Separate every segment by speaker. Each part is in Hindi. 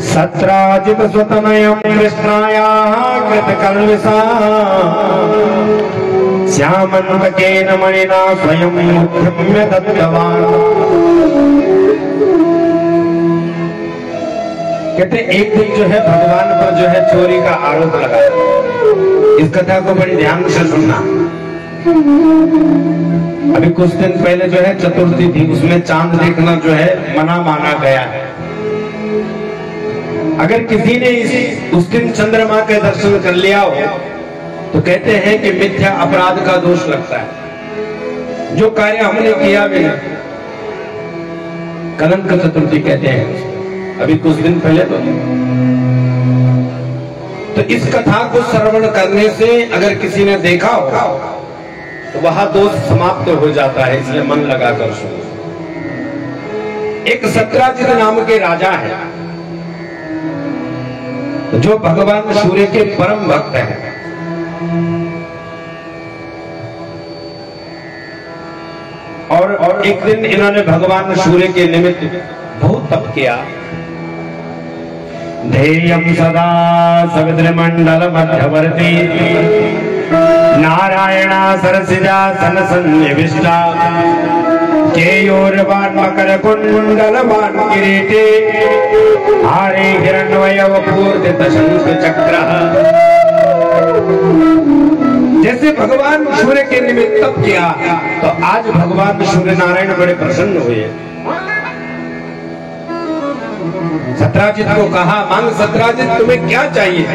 Speaker 1: सत्राजित स्वतनयं कृष्णायाः कृतकल्मषा श्यामन्तकेन मणिना स्वयं मुख्यम्य दत्तवान्। कहते एक दिन जो है भगवान पर जो है चोरी का आरोप लगा। इस कथा को बड़ी ध्यान से सुनना। अभी कुछ दिन पहले जो है चतुर्थी थी, उसमें चांद देखना जो है मना माना गया है। अगर किसी ने उस दिन चंद्रमा के दर्शन कर लिया हो तो कहते हैं कि मिथ्या अपराध का दोष लगता है। जो कार्य हमने किया भी नहीं, कलंक चतुर्थी कहते हैं। अभी कुछ दिन पहले तो इस कथा को श्रवण करने से अगर किसी ने देखा हो तो वह दोष समाप्त हो जाता है, इसलिए मन लगाकर सुनो। एक सत्राजित नाम के राजा है जो भगवान सूर्य के परम भक्त हैं। और एक दिन इन्होंने भगवान सूर्य के निमित्त बहुत तप किया। ध्येयं सदा सवितृमंडल मध्यवर्ती नारायणा सरसिजासन सन्निविष्टा केयोर्वान् मकर कुंडलवान् किरीटे हारे हिरण्मयव पूर्तित शंख चक्रः। जैसे भगवान सूर्य के निमित्त तप किया तो आज भगवान सूर्य नारायण बड़े प्रसन्न हुए। सत्राजित को कहा, मांग सत्राजित तुम्हें क्या चाहिए।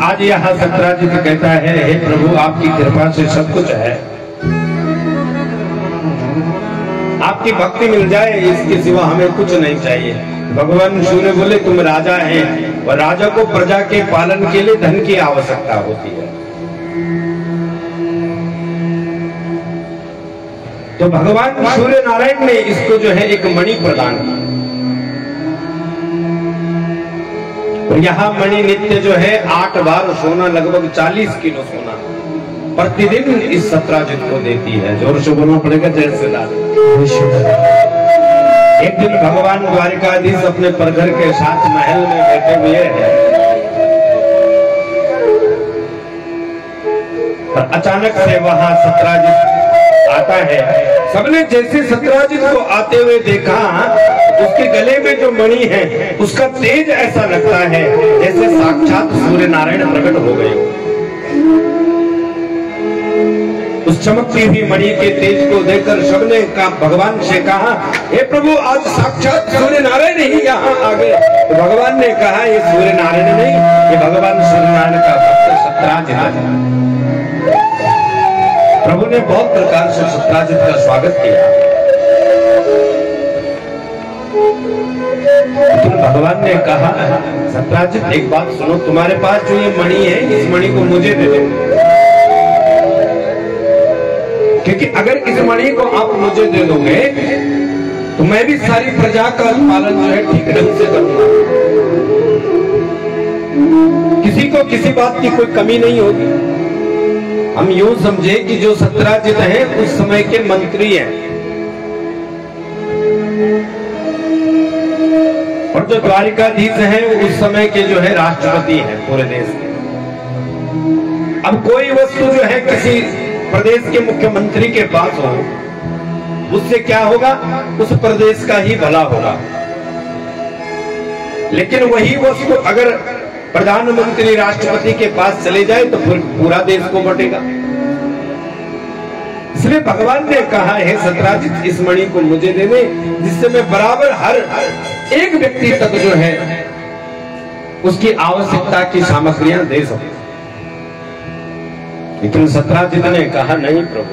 Speaker 1: आज यह सत्राजित कहता है, हे प्रभु आपकी कृपा से सब कुछ है, आपकी भक्ति मिल जाए, इसके सिवा हमें कुछ नहीं चाहिए। भगवान सूर्य बोले तुम राजा हैं और राजा को प्रजा के पालन के लिए धन की आवश्यकता होती है। तो भगवान सूर्य नारायण ने इसको जो है एक मणि प्रदान की। और यहाँ मणि नित्य जो है 8 बार सोना, लगभग 40 किलो सोना प्रतिदिन इस सत्राजित को देती है। जोर से बोलना पड़ेगा जय श्री राम। एक दिन भगवान द्वारिकाधीश अपने परघर के साथ महल में बैठे हुए हैं और अचानक से वहां सत्राजित आता है। सबने जैसे सत्राजित को आते हुए देखा, उसके गले में जो मणि है उसका तेज ऐसा लगता है जैसे साक्षात सूर्य नारायण प्रकट हो गए। उस चमकती हुई मणि के तेज को देखकर सबने भगवान से कहा, हे प्रभु आज साक्षात सूर्य नारायण ही यहाँ आ गए। तो भगवान ने कहा, ये सूर्य नारायण नहीं, ये भगवान सूर्य नारायण का भक्त सत्राजित है। प्रभु ने बहुत प्रकार से सत्राजित का स्वागत किया। लेकिन भगवान ने कहा, सत्राजित एक बात सुनो, तुम्हारे पास जो ये मणि है इस मणि को मुझे दे दो, क्योंकि अगर इस मणि को आप मुझे दे दोगे तो मैं भी सारी प्रजा का पालन जो है ठीक ढंग से करूंगा। किसी को किसी बात की कोई कमी नहीं होगी। हम यूं समझे कि जो सत्राजित हैं उस समय के मंत्री हैं और जो द्वारिकाधीश हैं वो उस समय के जो है राष्ट्रपति हैं पूरे देश के। अब कोई वस्तु जो है किसी प्रदेश के मुख्यमंत्री के पास हो, उससे क्या होगा, उस प्रदेश का ही भला होगा। लेकिन वही वस्तु अगर प्रधानमंत्री राष्ट्रपति के पास चले जाए तो फिर पूरा देश को बटेगा। इसलिए भगवान ने कहा है, सत्राजित इस मणि को मुझे दे दे, जिससे मैं बराबर हर एक व्यक्ति तक जो है उसकी आवश्यकता की सामग्रियां दे सकूं। लेकिन सत्राजित ने कहा, नहीं प्रभु।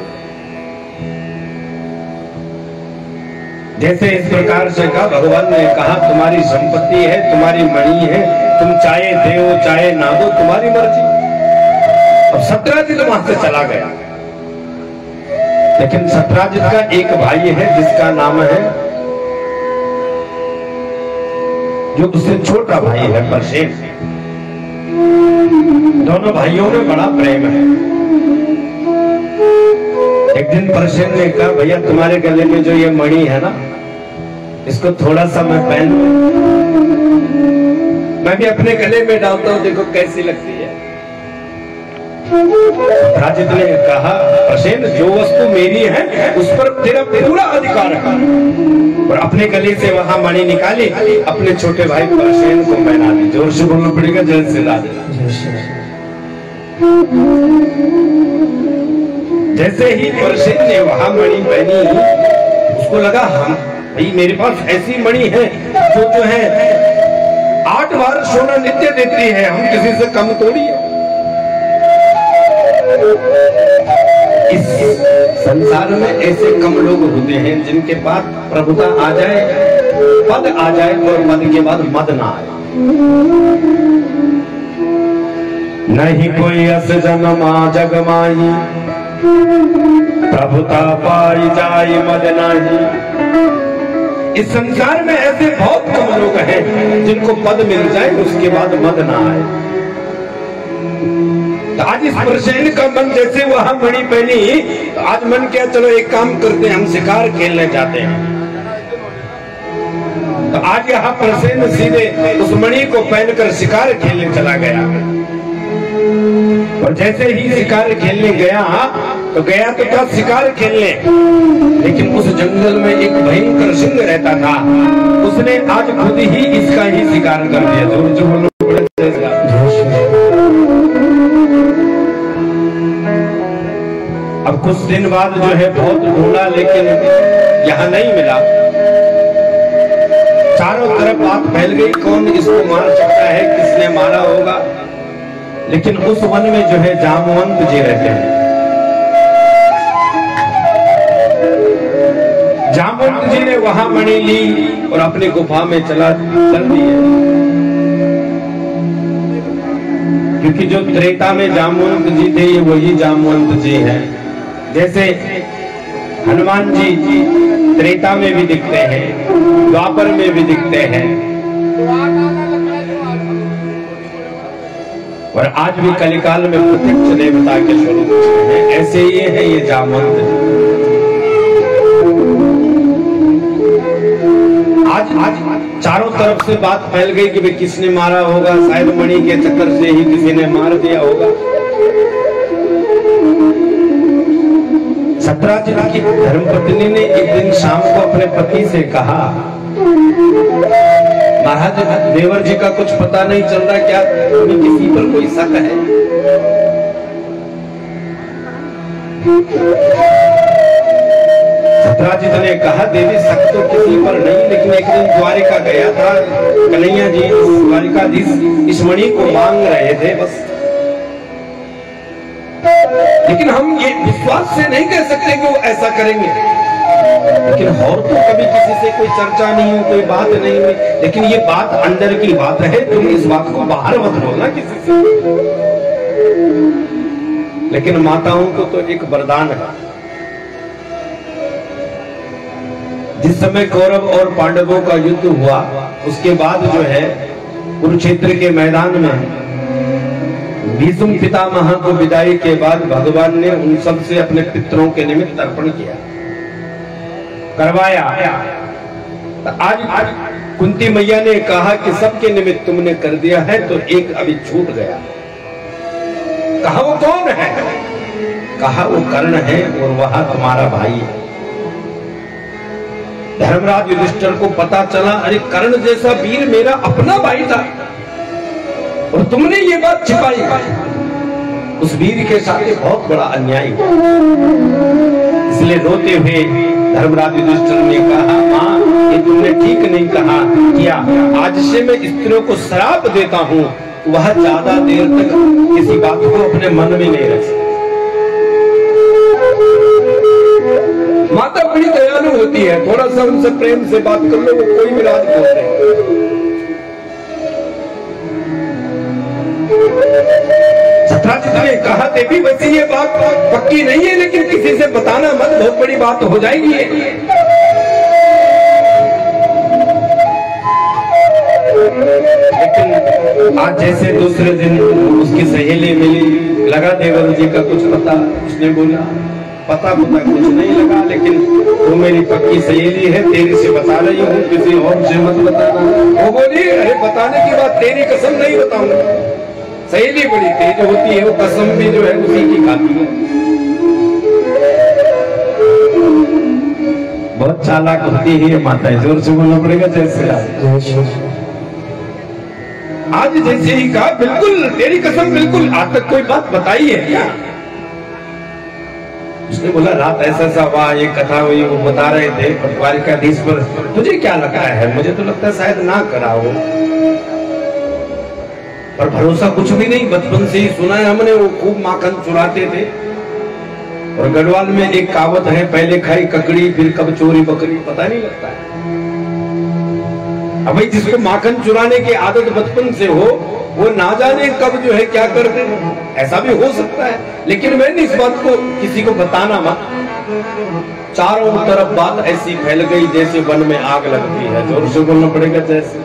Speaker 1: जैसे इस प्रकार से कहा, भगवान ने कहा तुम्हारी संपत्ति है, तुम्हारी मणि है, तुम चाहे दो चाहे ना दो, तुम्हारी मर्जी। अब सत्राजित वहां से चला गया। लेकिन सत्राजित का एक भाई है जिसका नाम है, जो उससे छोटा भाई है, परसेन। दोनों भाइयों में बड़ा प्रेम है। एक दिन परसेन ने कहा, भैया तुम्हारे गले में जो ये मणि है ना, इसको थोड़ा सा मैं पहन, मैं भी अपने गले में डालता हूं, देखो कैसी लगती है। राजित ने कहा प्रसेन, जो वस्तु मेरी है उस पर तेरा पूरा अधिकार है। और अपने गले से वहां मणि निकाली, अपने छोटे भाई प्रसेन को पहना दी। जोर से बोलना पड़ेगा, जय श्री राधे। जैसे ही प्रसेन ने वहां मणि पहनी, उसको लगा हम भाई मेरे पास ऐसी मणि है जो है 8 बार सोना नित्य देती है, हम किसी से कम थोड़ी है। इस संसार में ऐसे कम लोग होते हैं जिनके पास प्रभुता आ जाए, पद आ जाए और पद के बाद मद ना आए। नहीं कोई अस जन्मा जग माही, प्रभुता पाई जाए मद नाही। इस संसार में ऐसे बहुत कम लोग हैं जिनको पद मिल जाए उसके बाद मद ना आए। तो आज इस प्रसेन का मन जैसे वहां मणि पहनी, तो आज मन क्या, चलो एक काम करते हैं, हम शिकार खेलने जाते हैं। तो आज यहाँ प्रसेन सीधे उस मणि को पहनकर शिकार खेलने चला गया। और जैसे ही शिकार खेलने गया, तो गया तो था शिकार खेलने, लेकिन उस जंगल में एक भयंकर सिंह रहता था। उसने आज खुद ही इसका ही शिकार कर दिया। जोर से बोलो, अब कुछ दिन बाद जो है बहुत ढूंढा, लेकिन यहाँ नहीं मिला। चारों तरफ बात फैल गई, कौन इसको मार सकता है, किसने मारा होगा। लेकिन उस वन में जो है जामवंत जी रहते हैं। जामवंत जी ने वहां मणि ली और अपनी गुफा में चल दिए, क्योंकि जो त्रेता में जामवंत जी थे, ये वही जामवंत जी हैं। जैसे हनुमान जी त्रेता में भी दिखते हैं, द्वापर में भी दिखते हैं, और आज भी कलिकाल में प्रत्यक्ष देवता के स्वरूप हैं। ऐसे ये है ये जामवंत। आज चारों तरफ से बात फैल गई कि भाई किसने मारा होगा, शायद मणि के चक्कर से ही किसी ने मार दिया होगा। सत्राजित की धर्मपत्नी ने एक दिन शाम को अपने पति से कहा, महाराज देवर जी का कुछ पता नहीं चल रहा, क्या तुम्हें किसी पर कोई शक है? सत्राजित ने कहा, देवी शक तो किसी पर नहीं, लेकिन एक दिन द्वारिका गया था, कन्हैया जी द्वारिकाधीश इस मणि को मांग रहे थे बस। लेकिन हम ये विश्वास से नहीं कह सकते कि वो ऐसा करेंगे। लेकिन और तो कभी किसी से कोई चर्चा नहीं हुई, कोई बात नहीं हुई, लेकिन ये बात अंदर की बात है, तुम इस बात को बाहर मत बोलना किसी से। लेकिन माताओं को तो एक वरदान है। जिस समय कौरव और पांडवों का युद्ध हुआ, उसके बाद जो है कुरुक्षेत्र के मैदान में भीष्म पितामह को विदाई के बाद भगवान ने उन सब से अपने पितरों के निमित्त तर्पण किया, करवाया। आज कुंती मैया ने कहा कि सबके निमित्त तुमने कर दिया है, तो एक अभी छूट गया। कहा वो कौन है? कहा वो कर्ण है, और वह तुम्हारा भाई है। धर्मराज युधिष्ठिर को पता चला, अरे कर्ण जैसा वीर मेरा अपना भाई था और तुमने ये बात छिपाई। उस वीर के साथ बहुत बड़ा अन्याय हुआ। इसलिए रोते हुए धर्मराज युधिष्ठिर ने कहा, मां ये तुमने ठीक नहीं कहा किया। आज से मैं स्त्रियों को श्राप देता हूं, वह ज्यादा देर तक किसी बात को अपने मन में नहीं रख सकती। माता बड़ी दयालु होती है, थोड़ा सा उनसे प्रेम से बात कर लो, वो कोई भी राज बोलते हैं। सत्राजित ने कहा, देवी वैसे ये बात पक्की नहीं है, लेकिन किसी से बताना मत, बहुत बड़ी बात हो जाएगी। लेकिन आज जैसे दूसरे दिन उसकी सहेली मिली, लगा देवर जी का कुछ पता, उसने बोला पता कुछ नहीं लगा, लेकिन वो मेरी पक्की सहेली है, तेरी से बता रही हूँ, किसी और से मत बताना। वो बोली अरे बताने की बात, तेरी कसम नहीं बताऊंगा। सहेली बड़ी तेज होती है, वो कसम भी जो है उसी की खाती है, बहुत चालाक होती है माता। जोर से बोलना पड़ेगा जैसे आज जैसे ही कहा बिल्कुल तेरी कसम, बिल्कुल आज तक कोई बात बताई है क्या? उसने बोला रात ऐसा ऐसा हुआ, ये कथा हुई, वो बता रहे थे द्वारिकाधीश पर। तुझे क्या लगा है? मुझे तो लगता है शायद ना करा हो, पर भरोसा कुछ भी नहीं। बचपन से ही सुना है हमने, वो खूब माखन चुराते थे। और गढ़वाल में एक कहावत है, पहले खाई ककड़ी फिर कब चोरी बकरी, पता नहीं लगता है। अब भाई जिसको माखन चुराने की आदत बचपन से हो, वो ना जाने कब जो है क्या कर दे, ऐसा भी हो सकता है। लेकिन मैंने इस बात को किसी को बताना मत। चारों तरफ बात ऐसी फैल गई जैसे वन में आग लगती है। जोर से बोलना पड़ेगा जैसे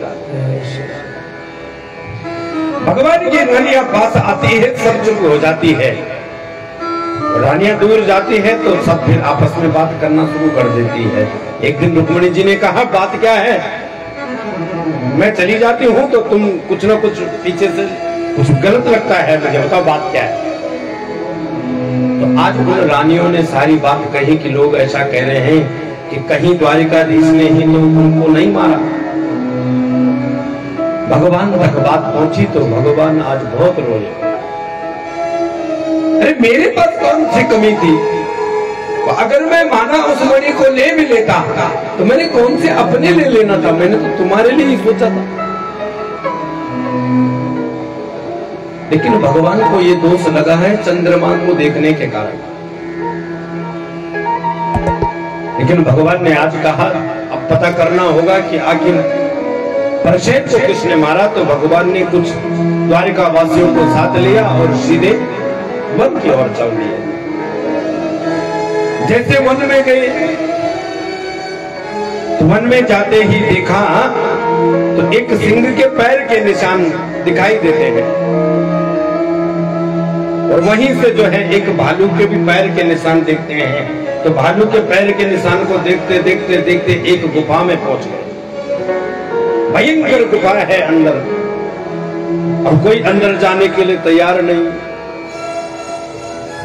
Speaker 1: भगवान की रानियां पास आती है, सब चुप हो जाती है। रानियां दूर जाती है तो सब फिर आपस में बात करना शुरू कर देती है। एक दिन रुक्मिणी जी ने कहा बात क्या है? मैं चली जाती हूँ तो तुम कुछ ना कुछ पीछे से कुछ गलत लगता है, मुझे बताओ बात क्या है? तो आज उन रानियों ने सारी बात कही कि लोग ऐसा कह रहे हैं कि कहीं द्वारिकाधीश ने ही तो उनको नहीं मारा। भगवान तक बात पहुंची तो भगवान आज बहुत रोए। अरे मेरे पास कौन सी कमी थी? अगर मैं माना उस मणि को ले भी लेता तो मैंने कौन से अपने ले लेना था, मैंने तो तुम्हारे लिए ही सोचा था। लेकिन भगवान को ये दोष लगा है चंद्रमा को देखने के कारण। लेकिन भगवान ने आज कहा अब पता करना होगा कि आखिर परसेत को किसने मारा। तो भगवान ने कुछ द्वारिका वासियों को साथ लिया और सीधे वन की ओर चल दिए। जैसे वन में गए तो वन में जाते ही देखा तो एक सिंह के पैर के निशान दिखाई देते हैं, और वहीं से जो है एक भालू के भी पैर के निशान देखते हैं। तो भालू के पैर के निशान को देखते देखते देखते एक गुफा में पहुंच गए। भयंकर गुफा है अंदर, और कोई अंदर जाने के लिए तैयार नहीं।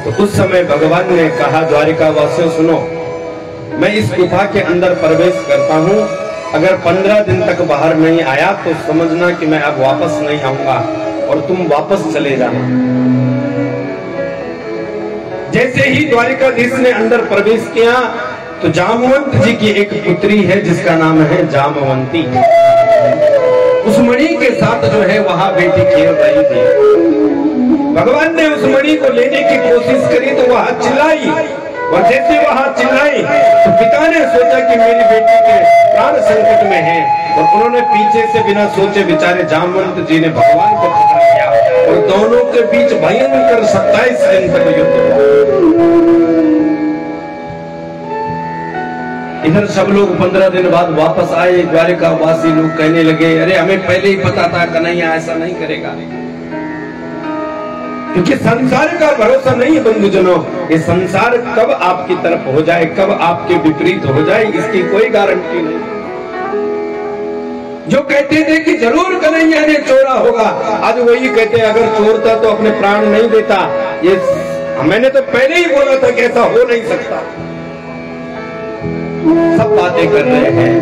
Speaker 1: तो उस समय भगवान ने कहा द्वारिका वासियों सुनो, मैं इस गुफा के अंदर प्रवेश करता हूँ, अगर 15 दिन तक बाहर नहीं आया तो समझना कि मैं अब वापस नहीं आऊंगा और तुम वापस चले जाना। जैसे ही द्वारिकाधीश ने अंदर प्रवेश किया तो जामवंत जी की एक पुत्री है जिसका नाम है जामवंती, उस मणि के साथ जो है वहां बेटी खेल रही थी। भगवान ने उस मणि को लेने की कोशिश करी तो वह चिल्लाई, और जैसे वहां चिल्लाई तो पिता ने सोचा कि मेरी बेटी के प्राण संकट में है, और उन्होंने पीछे से बिना सोचे विचारे जामवंत जी ने भगवान को पकड़ लिया, और दोनों के बीच भयंकर 27 दिन तक युद्ध हुआ। इधर सब लोग 15 दिन बाद वापस आए। द्वारिका वासी लोग कहने लगे अरे हमें पहले ही पता था कन्हैया ऐसा नहीं करेगा, क्योंकि संसार का भरोसा नहीं है बंधुजनों। ये संसार कब आपकी तरफ हो जाए, कब आपके विपरीत हो जाए, इसकी कोई गारंटी नहीं। जो कहते थे कि जरूर कन्हैया ने चोरा होगा, आज वही कहते हैं अगर चोरता तो अपने प्राण नहीं देता। ये मैंने तो पहले ही बोला था कि ऐसा हो नहीं सकता। सब बातें कर रहे हैं।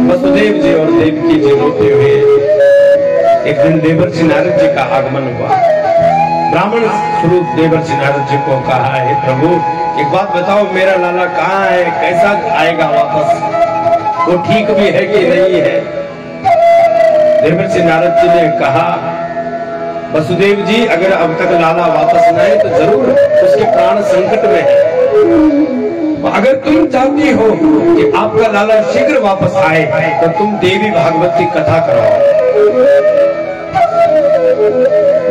Speaker 1: वसुदेव जी और देवकी जी होते हुए एक दिन देवर्षि नारद जी का आगमन हुआ। ब्राह्मण स्वरूप देवर्षि नारद जी को कहा है प्रभु एक बात बताओ, मेरा लाला कहाँ है, कैसा आएगा वापस, वो ठीक भी है कि नहीं है? देवर्षि नारद जी ने कहा वसुदेव जी अगर अब तक लाला वापस न आए तो जरूर उसके प्राण संकट में है। अगर तुम चाहती हो कि आपका लाला शीघ्र वापस आए तो तुम देवी भागवत की कथा कराओ।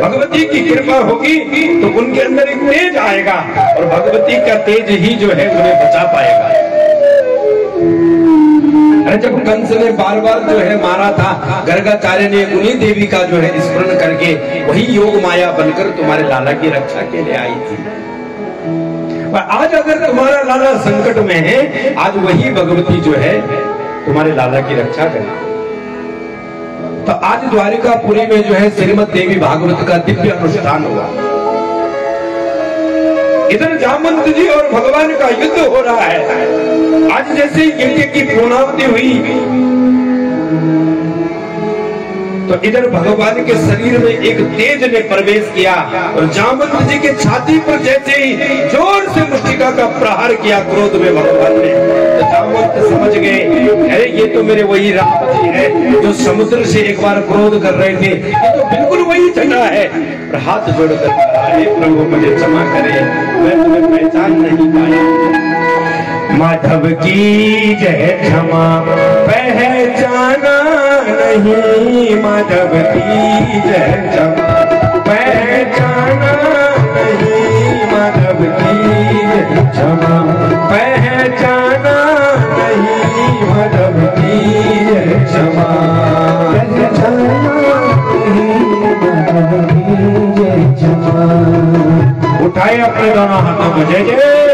Speaker 1: भगवती की कृपा होगी तो उनके अंदर एक तेज आएगा, और भगवती का तेज ही जो है उन्हें बचा पाएगा। अरे जब कंस ने बार बार जो है मारा था, गर्गाचार्य ने उन्हीं देवी का जो है स्मरण करके वही योग माया बनकर तुम्हारे लाला की रक्षा के लिए आई थी। पर आज अगर तुम्हारा लाला संकट में है, आज वही भगवती जो है तुम्हारे लाला की रक्षा करे। तो आज द्वारिकापुरी में जो है श्रीमद देवी भागवत का दिव्य अनुष्ठान हुआ। इधर जामवंत जी और भगवान का युद्ध हो रहा है। आज जैसे यज्ञ की पूर्णाहुति हुई तो इधर भगवान के शरीर में एक तेज ने प्रवेश किया और जामवंत जी के छाती पर जैसे ही जोर से मुष्टिका का प्रहार किया क्रोध में भगवान ने, तो जामवंत समझ गए, अरे ये तो मेरे वही राम जी है जो समुद्र से एक बार क्रोध कर रहे थे, ये तो बिल्कुल वही जटा है। और हाथ जोड़कर कहा, हे प्रभु मुझे क्षमा करें, मैं तुम्हें पहचान नहीं पाया। माधव की जय क्षमा पहचाना नहीं, माधव की जय क्षमा पहचाना नहीं, माधव की जय क्षमा पहचाना नहीं, माधव की जय क्षमा पहचाना नहीं, माधव की जय क्षमा। उठाए अपने दोनों हाथों को, जय जय